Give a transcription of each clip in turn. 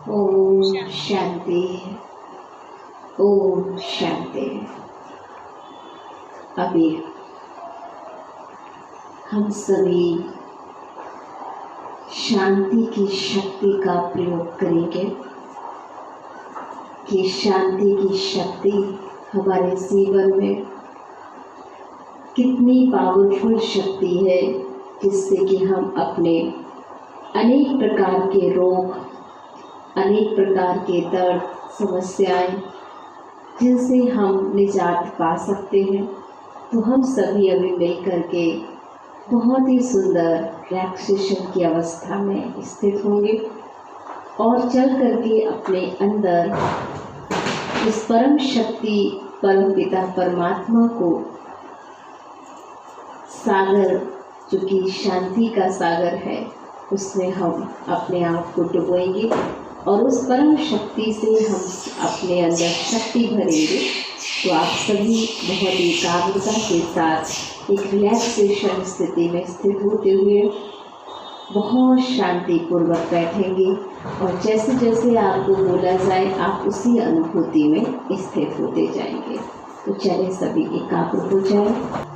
ओम शांति। ओम शांति। अभी हम सभी शांति की शक्ति का प्रयोग करेंगे कि शांति की शक्ति हमारे जीवन में कितनी पावरफुल शक्ति है, जिससे कि हम अपने अनेक प्रकार के रोग, अनेक प्रकार के दर्द, समस्याएं, जिनसे हम निजात पा सकते हैं। तो हम सभी अभी मिल करके बहुत ही सुंदर रिलैक्सेशन की अवस्था में स्थित होंगे और चल करके अपने अंदर इस परम शक्ति परम पिता परमात्मा को, सागर जो कि शांति का सागर है, उसमें हम अपने आप को डुबोएंगे और उस परम शक्ति से हम अपने अंदर शक्ति भरेंगे। तो आप सभी बहुत ही एकाग्रता के साथ एक रिलैक्सेशन स्थिति में स्थित होते हुए बहुत शांतिपूर्वक बैठेंगे और जैसे जैसे आपको बोला जाए आप उसी अनुभूति में स्थित होते जाएंगे। तो चलिए सभी एकाग्र हो जाए।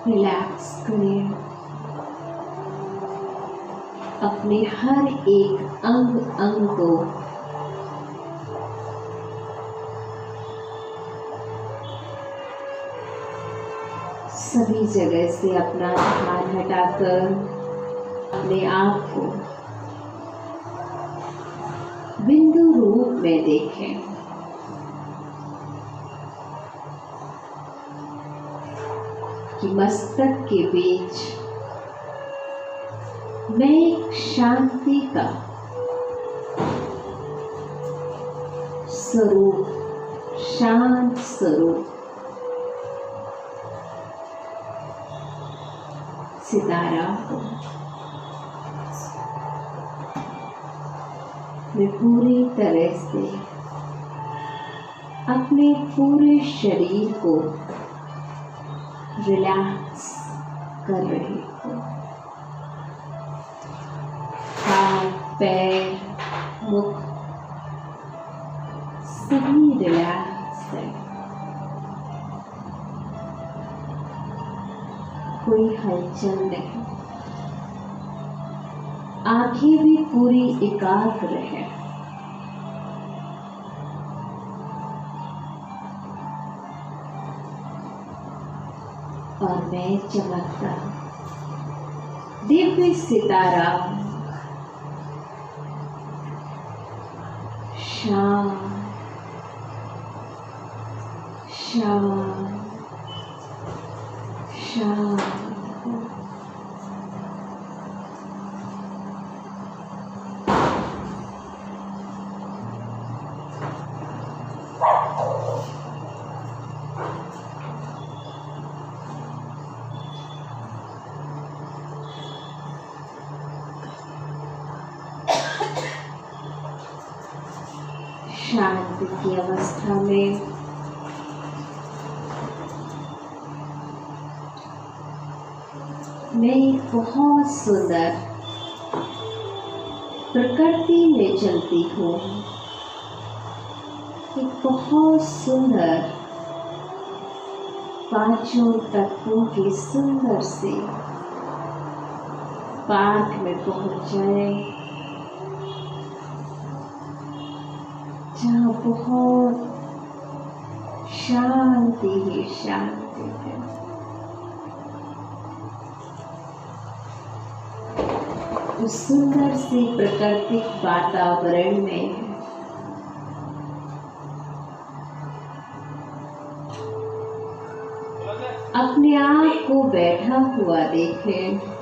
रिलैक्स करें, अपने हर एक अंग अंग को सभी जगह से अपना ध्यान हटाकर अपने आप को बिंदु रूप में देखें। कि मस्तक के बीच मैं एक शांति का स्वरूप, शांत स्वरूप सितारा हूँ। मैं पूरी तरह से अपने पूरे शरीर को रिलैक्स कर रही हूँ। हाथ, पैर, मुख सभी रिलैक्स है, कोई हलचल नहीं। आंखें भी पूरी एकाग्र है। और मैं चमकता दिव्य सितारा शांत शांत शांत शांति की अवस्था में मैं एक बहुत सुंदर प्रकृति में चलती हूँ। एक बहुत सुंदर पांचों तत्वों की सुंदर से पार्क में पहुंच जाए, जहाँ बहुत शांति ही शांति है। उस सुंदर से प्राकृतिक वातावरण में अपने आप को बैठा हुआ देखें।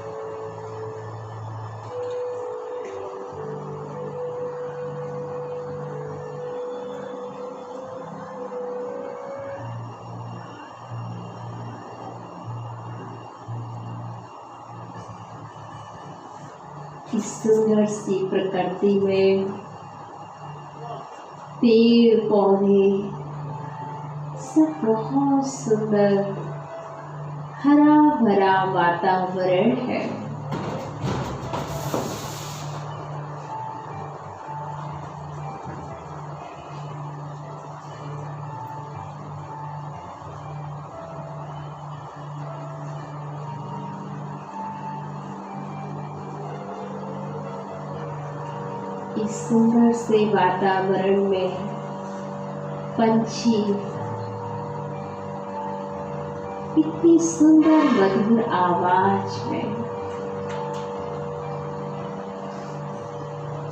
इस सुंदर सी प्रकृति में पेड़ पौधे सब बहुत सुंदर हरा भरा वातावरण है। इस सुंदर से वातावरण में पंछी इतनी सुंदर मधुर आवाज में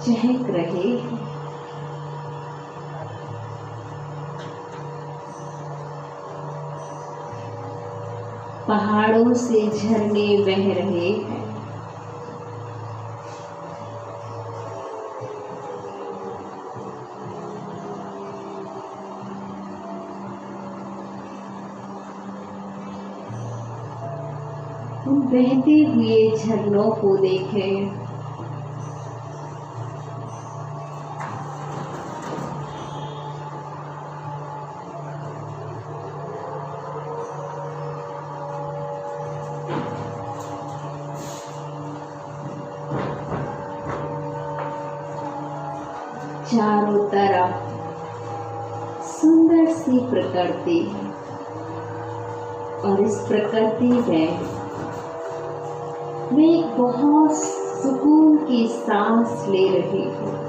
चहक रहे हैं। पहाड़ों से झरने बह रहे हैं। उन बहते हुए झरनों को देखें। चारों तरफ सुंदर सी प्रकृति और इस प्रकृति में मैं एक बहुत सुकून की सांस ले रही हूँ।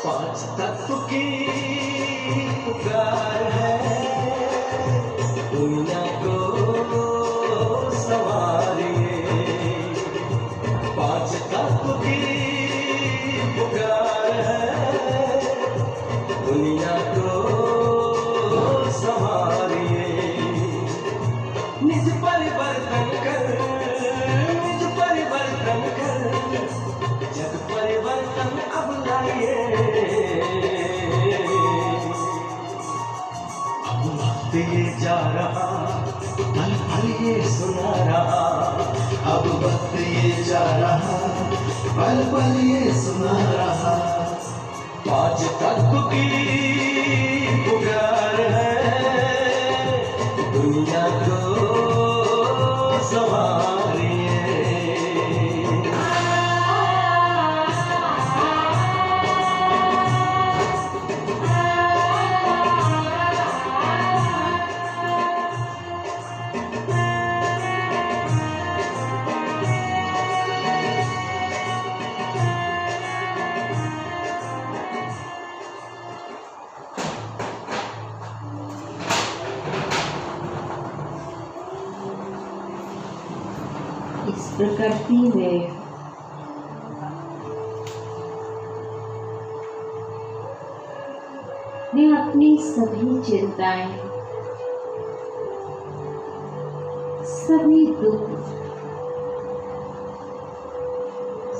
पांच तत्व की पुकार है, दुनिया को संवारिए। पांच तत्व की पुकार है, दुनिया को संवारिए। निज परिवर्तन कर, निज परिवर्तन कर, जग परिवर्तन अब लाइए। ये जा रहा पल पल ये सुना रहा, अब वक्त ये जा रहा पल पल ये सुना रहा। पांच तत्व की पुकार है, दुनिया को संवारिए। इस प्रकृति में मैं अपनी सभी चिंताएं, सभी दुख,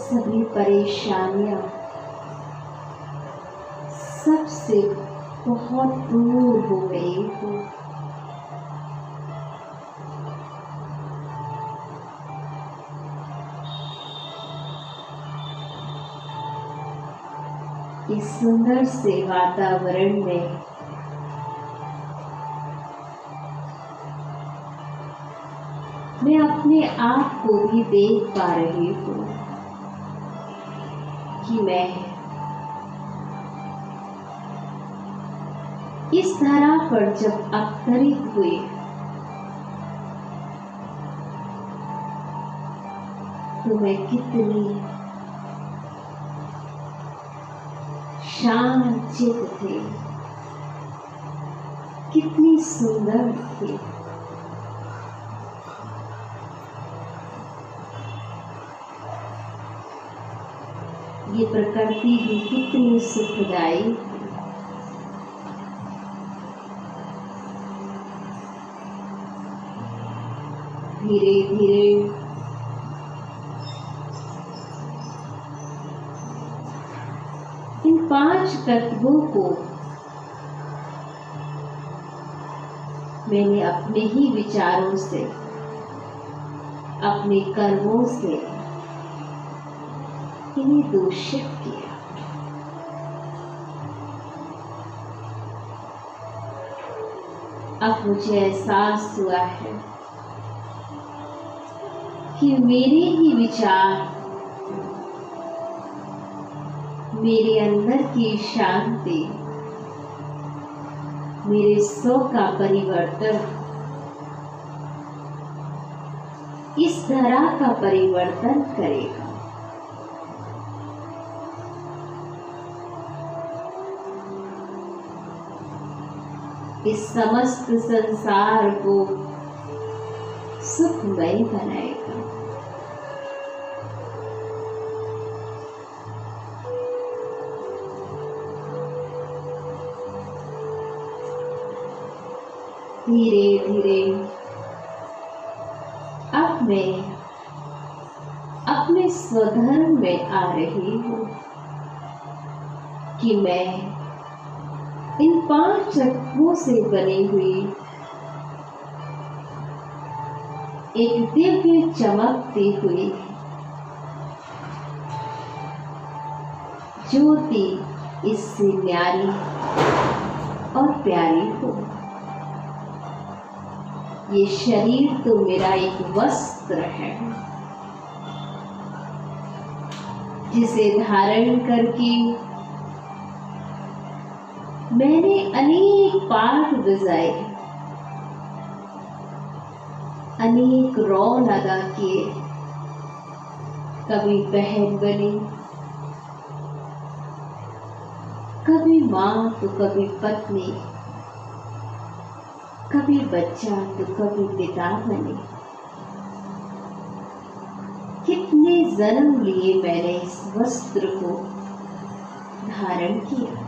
सभी परेशानियां सबसे बहुत दूर हो गई हूँ। इस सुंदर से वातावरण में मैं अपने आप को भी देख पा रही हूँ। कि मैं इस धरा पर जब अवतरित हुई तो मैं कितनी शांत चित्त थे, कितनी सुंदर थी। ये प्रकृति भी कितनी सुखदायी थी। धीरे धीरे इन 5 तत्वों को मैंने अपने ही विचारों से, अपने कर्मों से इन्हें दूषित किया। अब मुझे एहसास हुआ है कि मेरे ही विचार, मेरे अंदर की शांति, मेरे स्व का परिवर्तन इस धरा का परिवर्तन करेगा। इस समस्त संसार को सुखमय बनाएगा। धीरे धीरे अब मैं अपने स्वधर्म में आ रही हूँ कि मैं इन 5 तत्वों से बनी हुई एक दिव्य चमकती हुई ज्योति इससे न्यारी और प्यारी हो। ये शरीर तो मेरा एक वस्त्र है जिसे धारण करके मैंने अनेक पाठ बजाए, अनेक रौन अदा किए। कभी बहन बनी, कभी माँ तो कभी पत्नी, कभी बच्चा तो कभी पिता बने। कितने जन्म लिए मैंने इस वस्त्र को धारण किया,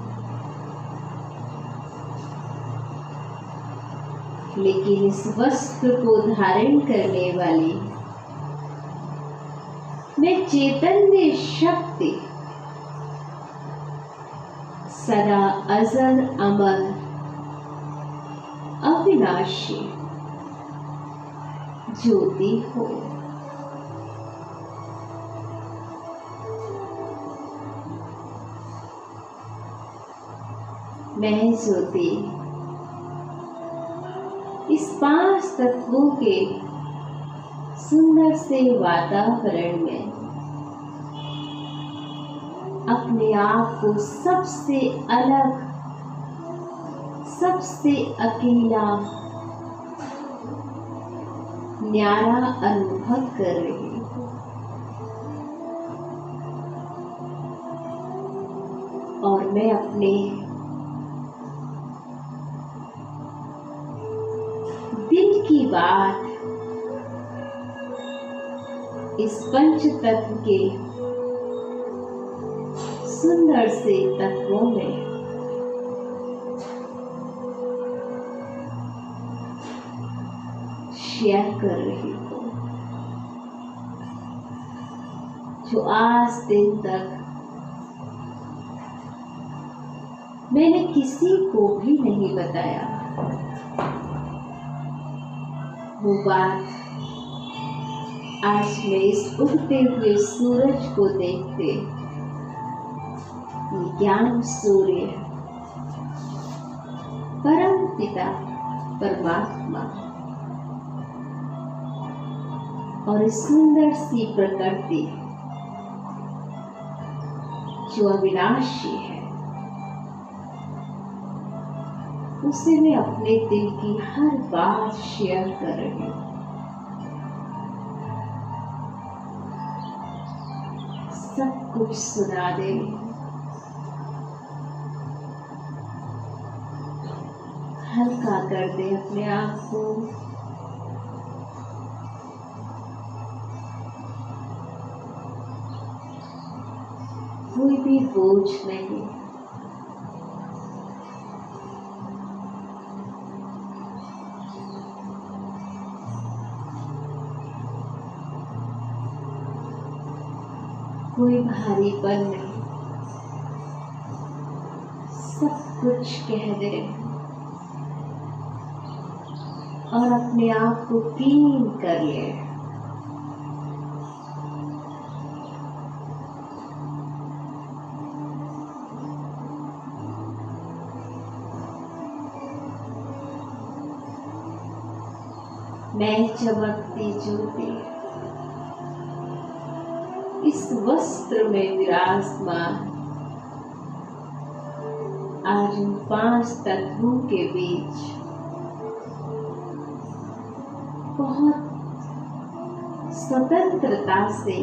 लेकिन इस वस्त्र को धारण करने वाली मैं चैतन्य शक्ति सदा अजर अमर अविनाशी ज्योति हो। मैं ज्योति इस 5 तत्वों के सुंदर से वातावरण में अपने आप को सबसे अलग, सबसे अकेला, न्यारा अनुभव कर रही हूँ। और मैं अपने दिल की बात इस पंच तत्व के सुंदर से तत्वों में शेयर कर रही हूँ, जो आज दिन तक मैंने किसी को भी नहीं बताया। वो बात आज मैं इस उगते हुए सूरज को देखते, ये ज्ञान सूर्य परम पिता परमात्मा और इस सुंदर सी प्रकृति जो अविनाशी है, उसे मैं अपने दिल की हर बात शेयर कर रही हूँ। सब कुछ सुना दे रही हूँ। हल्का कर दे अपने आप को। कोई भी बोझ नहीं, कोई भारीपन नहीं, सब कुछ कह दे और अपने आप को क्लीन कर ले। मैं चमकती ज्योति इस वस्त्र में विराजमान, आज उन 5 तत्वों के बीच बहुत स्वतंत्रता से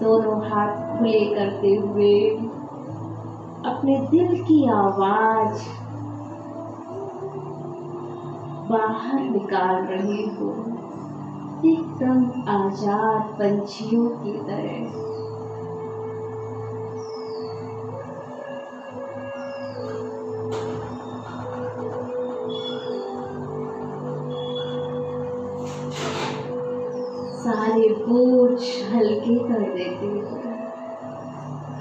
दोनों हाथ खुले करते हुए अपने दिल की आवाज बाहर निकाल रही हूँ, एकदम आजाद पंछियों की तरह। सारे बोझ हल्के कर देती हूँ,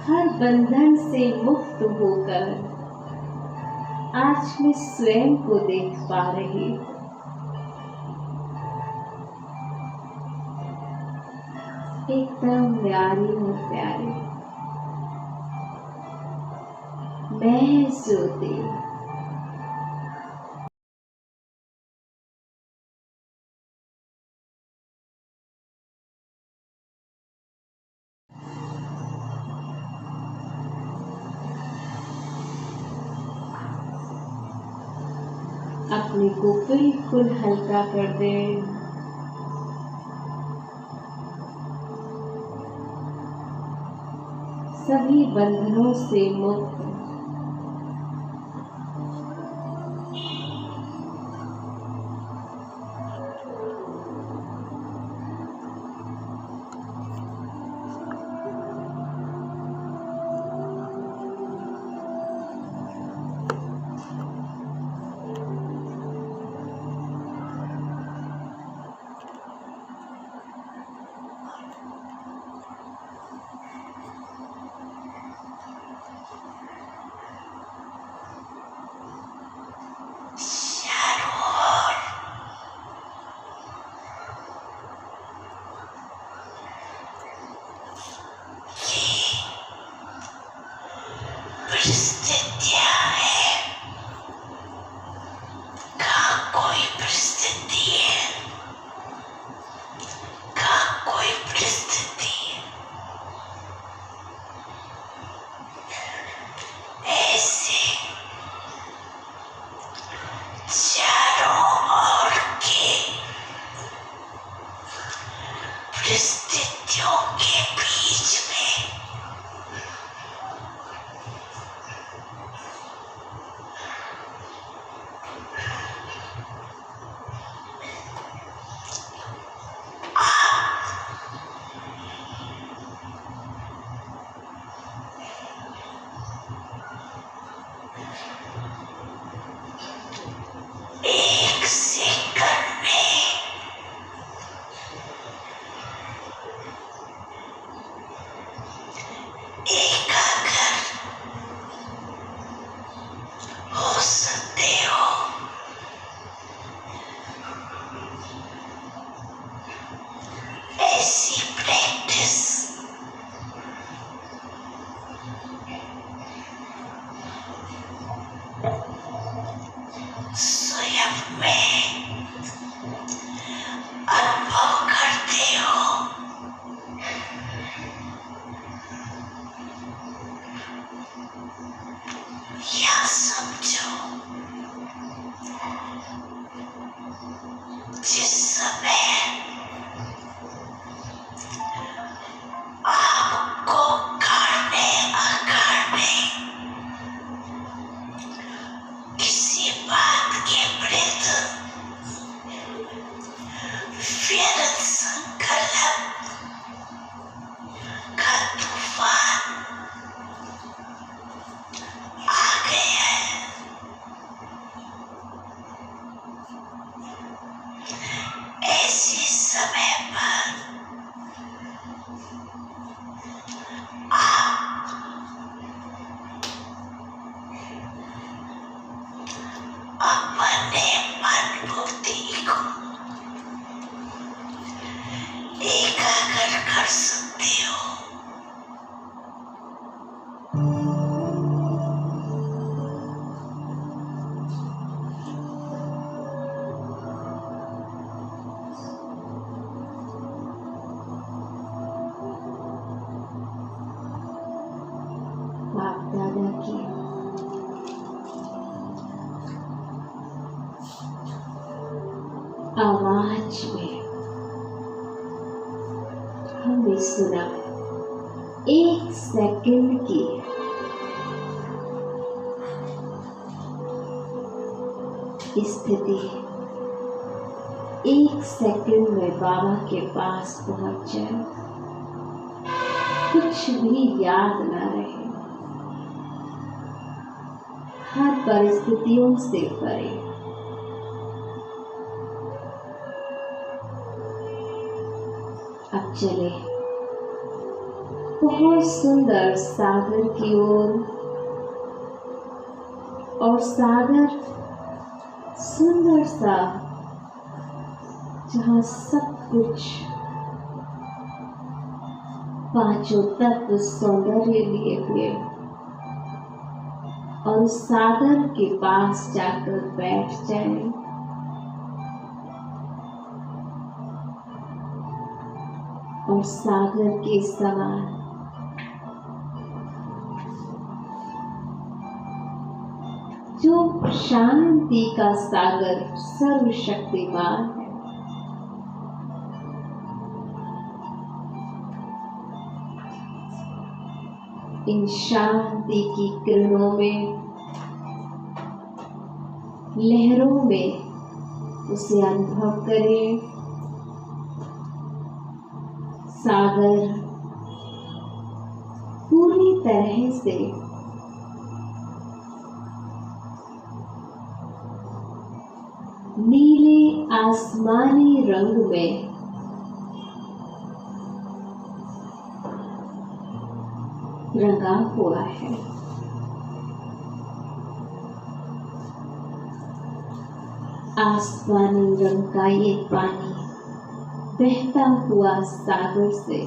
हर बंधन से मुक्त होकर आज मैं स्वयं को देख पा रही हूँ। एकदम प्यारी और प्यारी मैं ज्योति। अपने को बिल्कुल हल्का कर दे। सभी बंधनों से मुक्त। परिस्थितियों के बीच में एक सेकंड में सागर कर सकते हो। बाप दादा की आवाज में हमने सुना 1 सेकंड की स्थिति 1 सेकंड में बाबा के पास पहुंच जाए, कुछ भी याद ना रहे, हर परिस्थितियों से परे। अब चले बहुत सुंदर सागर की ओर, और सागर सुंदर सा, जहाँ सब कुछ पांचों तत्व सौंदर्य लिए हुए, और उस सागर के पास जाकर बैठ जाए। और सागर के समान जो शांति का सागर सर्वशक्तिमान है, इन शांति की किरणों में, लहरों में उसे अनुभव करें। सागर पूरी तरह से नीले आसमानी रंग में रंगा हुआ है। आसमानी रंग का ये पानी बहता हुआ सागर से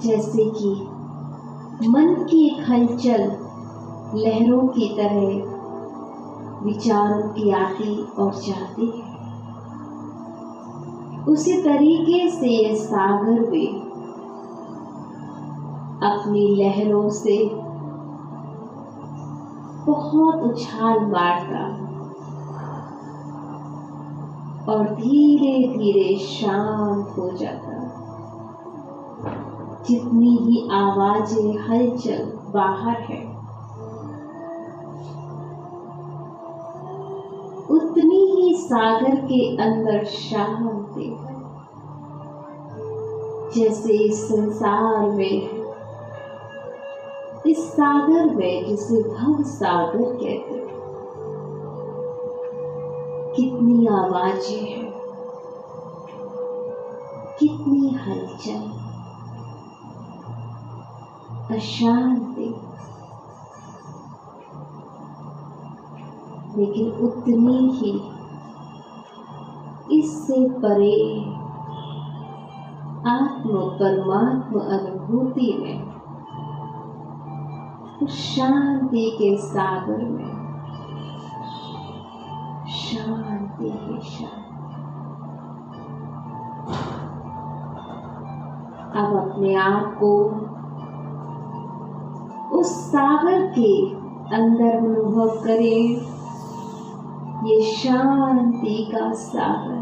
जैसे कि मन की हलचल लहरों की तरह विचारों की आती और जाती है, उसी तरीके से ये सागर भी अपनी लहरों से बहुत उछाल मारता और धीरे धीरे शांत हो जाता। जितनी ही आवाजें हलचल बाहर है, उतनी ही सागर के अंदर शांति है। जैसे इस संसार में, इस सागर में जिसे भव सागर कहते हैं, कितनी आवाजें हैं, कितनी हलचल, अशांति, लेकिन उतनी ही इससे परे आत्म परमात्मा अनुभूति में, उस शांति के सागर में शांति ही शांति। अब अपने आप को उस सागर के अंदर अनुभव करें, ये शांति का सागर,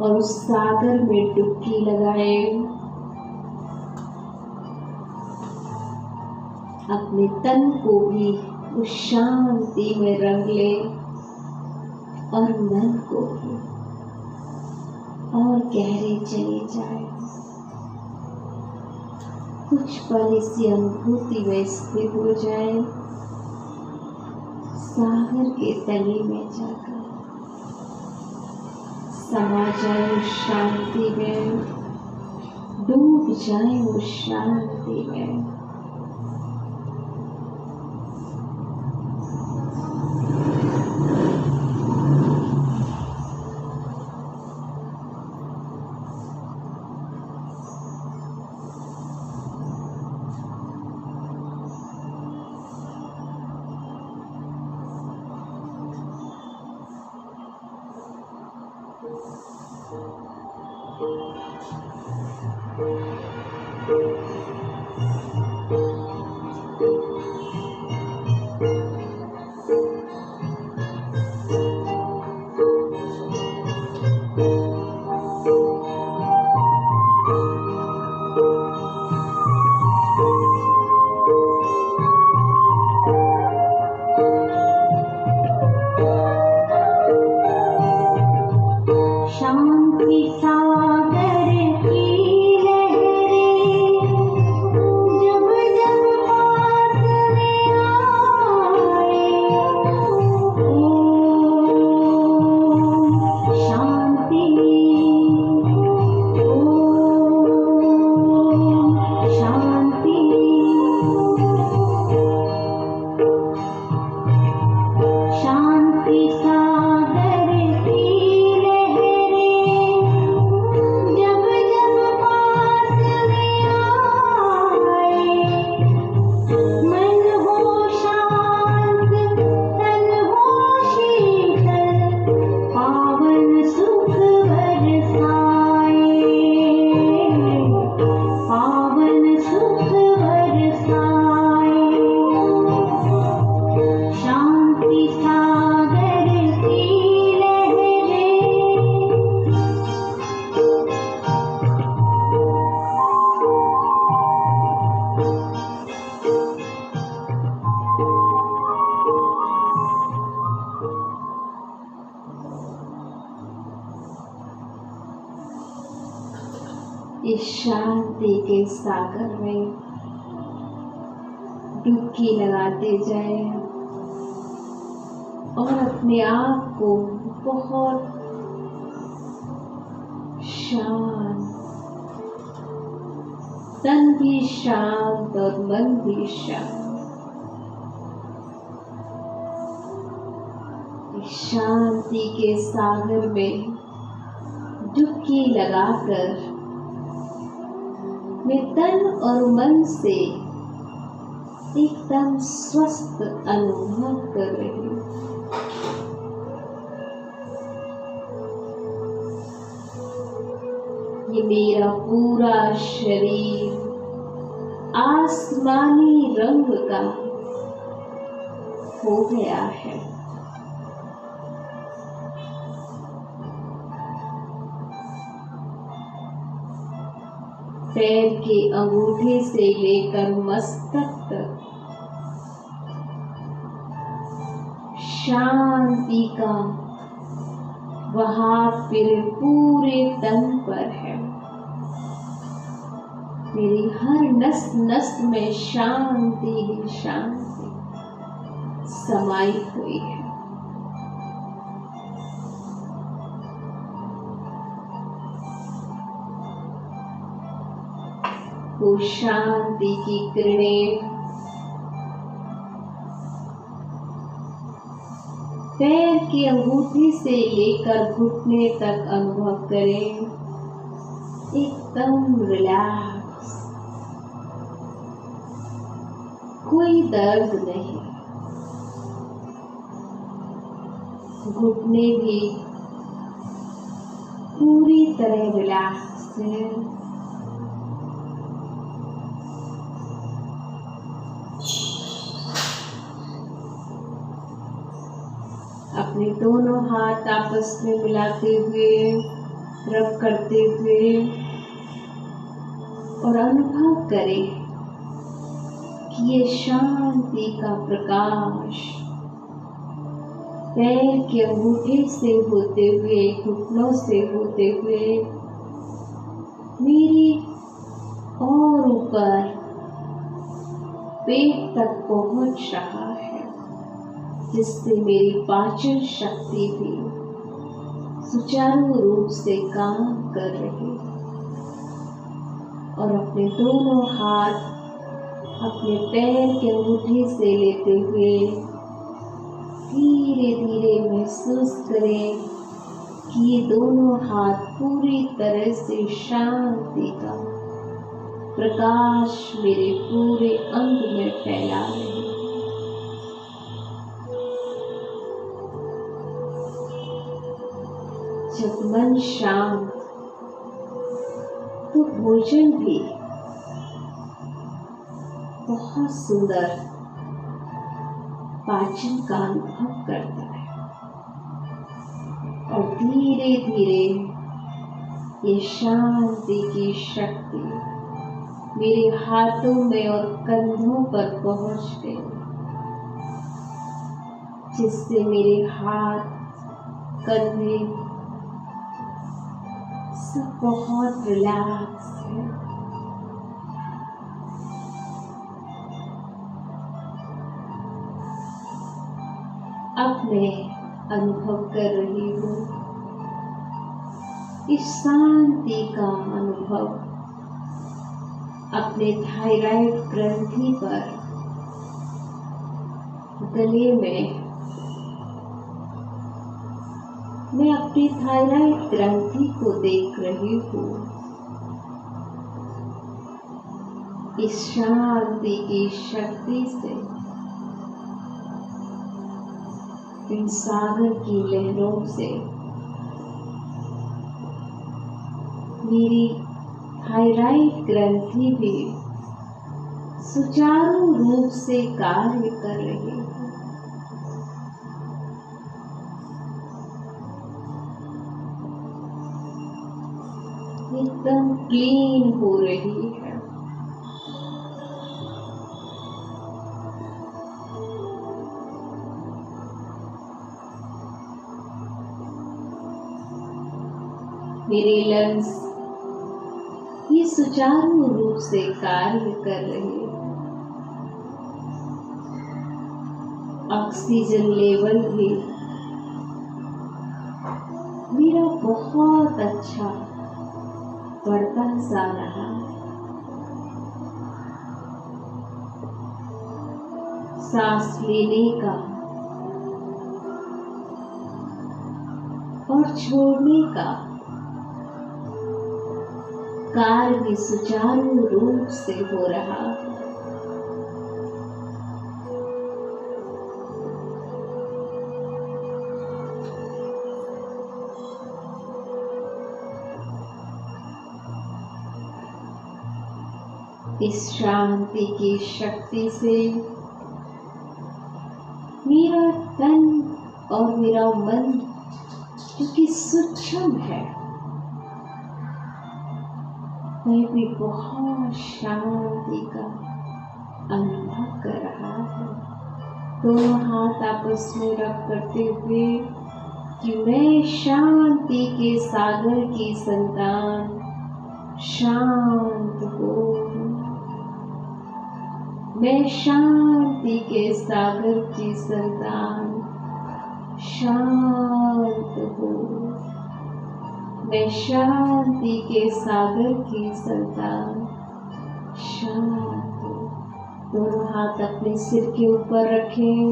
और उस सागर में डुबकी लगाएं। अपने तन को भी उस शांति में रंग ले, और मन को भी, और गहरे चले जाए। कुछ पल इसी अनुभूति में स्थित हो जाए, सागर के तले में जाकर समा जाए उस शांति में, डूब जाए उस शांति में। शांति सागर की लहरें जब जब पास में आए, ओम शांति, ओम शांति। शांति सागर की जब जब पास में आए, मन हो शांत तन हो शीतल, पावन सुख बरसाए, पावन सुख बरसाए। शांति सागर की लहरें इस शांति के सागर में डुबकी लगाते जाए और अपने आप को बहुत शांत, तन भी शांत और मन भी शांत, इस शांति के सागर में डुबकी लगाकर मैं तन और मन से एकदम स्वस्थ अनुभव कर रही हूँ। ये मेरा पूरा शरीर आसमानी रंग का हो गया है। पैर के अंगूठे से लेकर मस्तक तक शांति का वहाव मेरे पूरे तन पर है। मेरी हर नस नस में शांति ही शांति समाई हुई है। वो शांति की किरणें पैर के अंगूठे से लेकर घुटने तक अनुभव करें, एकदम रिलैक्स, कोई दर्द नहीं। घुटने भी पूरी तरह रिलैक्स है। अपने दोनों हाथ आपस में मिलाते हुए, रब करते हुए और अनुभव करें कि ये शांति का प्रकाश पैर के अंगूठे से होते हुए, घुटनों से होते हुए मेरी और ऊपर पेट तक पहुंच रहा है, जिससे मेरी पाचन शक्ति भी सुचारू रूप से काम कर रही है। और अपने दोनों हाथ अपने पैर के अंगूठे से लेते हुए धीरे धीरे महसूस करें कि ये दोनों हाथ पूरी तरह से शांति का प्रकाश मेरे पूरे अंग में फैला रहे हैं। जब मन शांत तो भोजन भी बहुत सुंदर पाचन का अनुभव करता है और धीरे धीरे ये शांति की शक्ति मेरे हाथों में और कंधों पर पहुंच गई, जिससे मेरे हाथ कंधे सब बहुत रिलैक्स है। अब मैं अनुभव कर रही हूँ इस शांति का अनुभव अपने थायराइड ग्रंथि पर, गले में। मैं अपनी थायराइड ग्रंथि को देख रही हूँ। इस शांति की शक्ति से इन सागर की लहरों से मेरी थायराइड ग्रंथि भी सुचारू रूप से कार्य कर रही है। एकदम क्लीन हो रही है। मेरे लंग्स ये सुचारू रूप से कार्य कर रहे हैं। ऑक्सीजन लेवल भी मेरा बहुत अच्छा बढ़ता जा रहा है। सांस लेने का और छोड़ने का कार्य भी सुचारू रूप से हो रहा है। इस शांति की शक्ति से मेरा तन और मेरा मन, जो कि सूक्ष्म है, वह भी बहुत शांति का अनुभव कर रहा है। दोनों हाथ आपस में रख करते हुए कि मैं शांति के सागर की संतान, शांत हो। मैं शांति के सागर की संतान, शांत हो। मैं शांति के सागर की संतान, शांत हो। दोनों हाथ अपने सिर के ऊपर रखें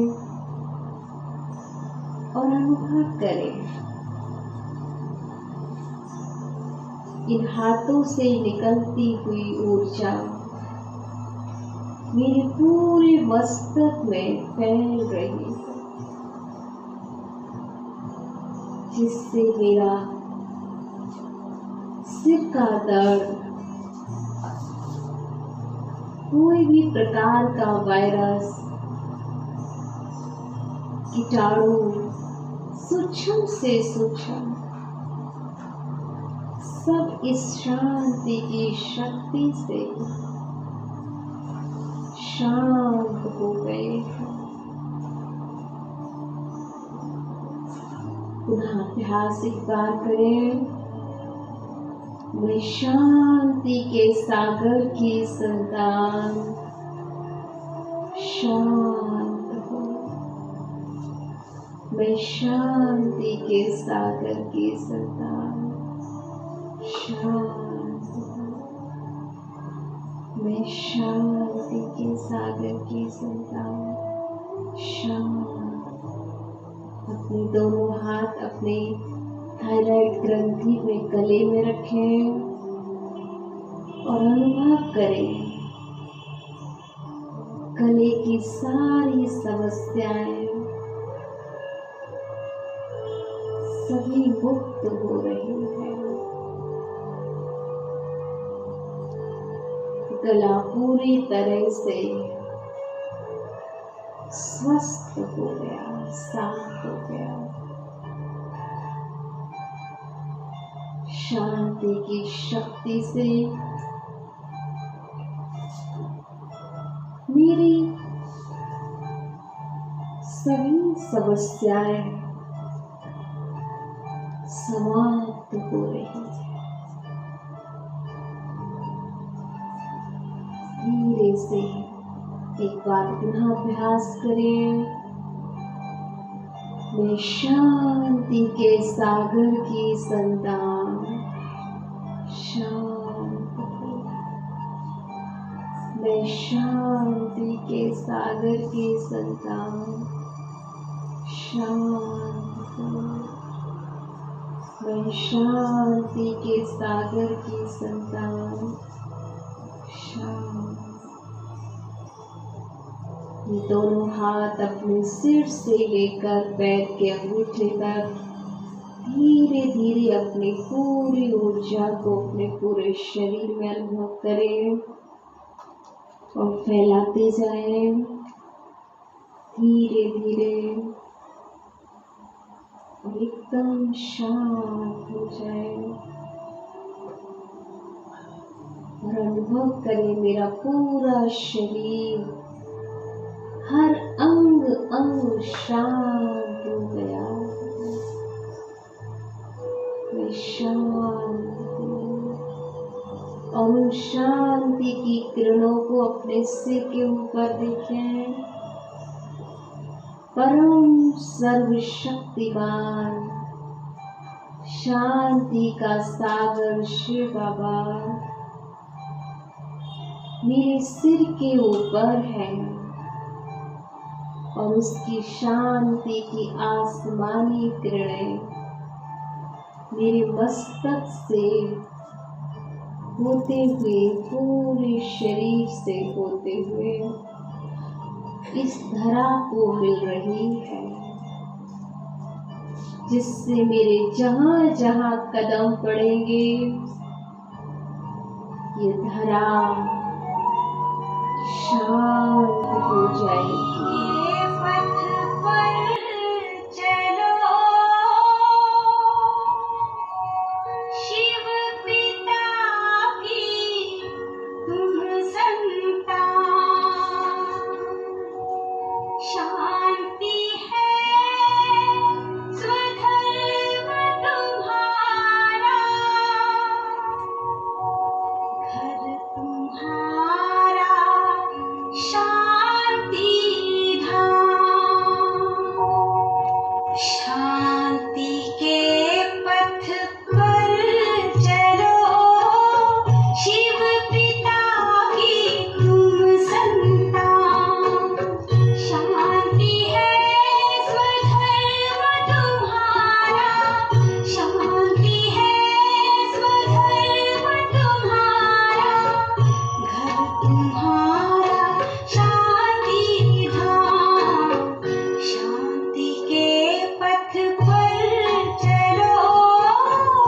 और अनुभव करें। इन हाथों से निकलती हुई ऊर्जा मेरे पूरे मस्तक में फैल रही है, जिससे मेरा सिर का दर्द, कोई भी प्रकार का वायरस, कीटाणु, सूक्ष्म से सूक्ष्म, सब इस शांति की शक्ति से शांत हो गए हैं। पुनः अभ्यास एक बार करें। मैं शांति के सागर की संतान, शांत हो। मैं शांति के सागर की संतान, शांत हो। मैं शांति के सागर की संतान, शांत। अपने दोनों हाथ अपने थायराइड ग्रंथि में गले में रखें और अनुभव करें गले की सारी समस्याएं सभी मुक्त हो रही हैं। गला पूरी तरह से स्वस्थ हो गया, साफ हो गया। शांति की शक्ति से मेरी सभी समस्याएं समाप्त हो रही है। धीरे से एक बार पुनः अभ्यास करें। मैं शांति के सागर की संतान, शांत हूँ। मैं शांति के सागर की संतान, शांत हूँ। मैं शांति के सागर की संतान, शांत। ये दोनों हाथ अपने सिर से लेकर पैर के अंगूठे तक धीरे धीरे अपनी पूरी ऊर्जा को अपने पूरे शरीर में अनुभव करें और फैलाते जाएं। धीरे धीरे और एकदम शांत हो जाए और अनुभव करें मेरा पूरा शरीर, हर अंग अंग शांत हो गया। मैं शांत हूँ और उन शांति की किरणों को अपने सिर के ऊपर देखें। परम सर्वशक्तिमान शांति का सागर शिव बाबा मेरे सिर के ऊपर है और उसकी शांति की आसमानी किरणें मेरे मस्तक से होते हुए पूरे शरीर से होते हुए इस धरा को मिल रही है, जिससे मेरे जहाँ जहाँ कदम पड़ेंगे ये धरा शांत हो जाएगी।